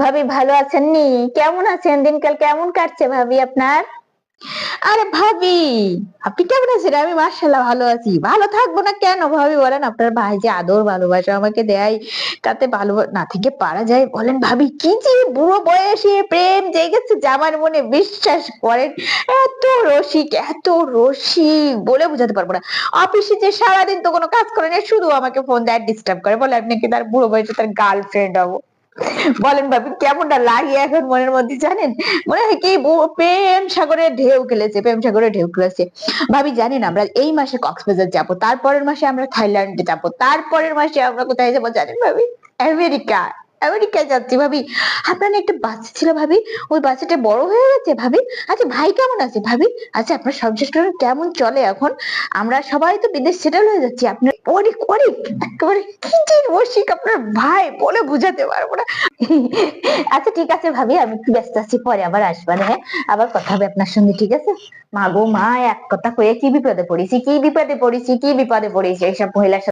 ভাবি ভালো আছেন নি? কেমন আছেন? দিনকাল কেমন কাটছে ভাবি আপনার? আরে ভাবি, আপনি কেমন আছেন? আমি মাশাআল্লাহ ভালো আছি। ভালো থাকবো না কেন ভাবি বলেন? আপনার ভাই যে আদর ভালোবাসা আমাকে দেয়, তাতে ভালো না থেকে পারা যায়? বলেন ভাবি, কি যে বুড়ো বয়সে প্রেম জেগেছে যে আমার মনে, বিশ্বাস করেন। এত রসিক বলে বোঝাতে পারবো না। অফিসে যে সারাদিন তো কোনো কাজ করে না, শুধু আমাকে ফোন দেয়, ডিস্টার্ব করে। বলে আমি নাকি তার বুড়ো বয়সে তার গার্লফ্রেন্ড হবো। বলেন ভাবি কেমনটা লাগে এখন মনের মধ্যে জানেন? মনে হয় কি প্রেম সাগরে ঢেউ খেলেছে, প্রেম সাগরে ঢেউ খেলেছে। ভাবি জানেন আমরা এই মাসে কক্সবাজার যাব, তারপরের মাসে আমরা থাইল্যান্ডে যাব, তারপরের মাসে আমরা কোথায় যাবো জানেন ভাবি? আমেরিকা। আমেরিকায় যাচ্ছি ভাবি। আপনার না একটা বাচ্চা ছিল ভাবি, ওই বাচ্চাটা বড় হয়ে গেছে ভাবি। আচ্ছা ভাই কেমন আছে ভাবি? আচ্ছা আপনার সংসার কেমন চলে এখন? আমরা সবাই তো বিদেশ সেটেল হয়ে যাচ্ছি, আপনি অনেক অনেক একেবারে কি যে রসিক আপনার ভাই, বলে বুঝাতে পারবো না। আচ্ছা ঠিক আছে ভাবি, আমি একটু ব্যস্ত আছি, পরে আবার আসবেন। হ্যাঁ, আবার কথা হবে আপনার সঙ্গে, ঠিক আছে? মা গো মা, এক কথা কয়ে কি বিপদে পড়েছি, কি বিপদে পড়েছি, কি বিপদে পড়েছি এইসব মহিলার সাথে।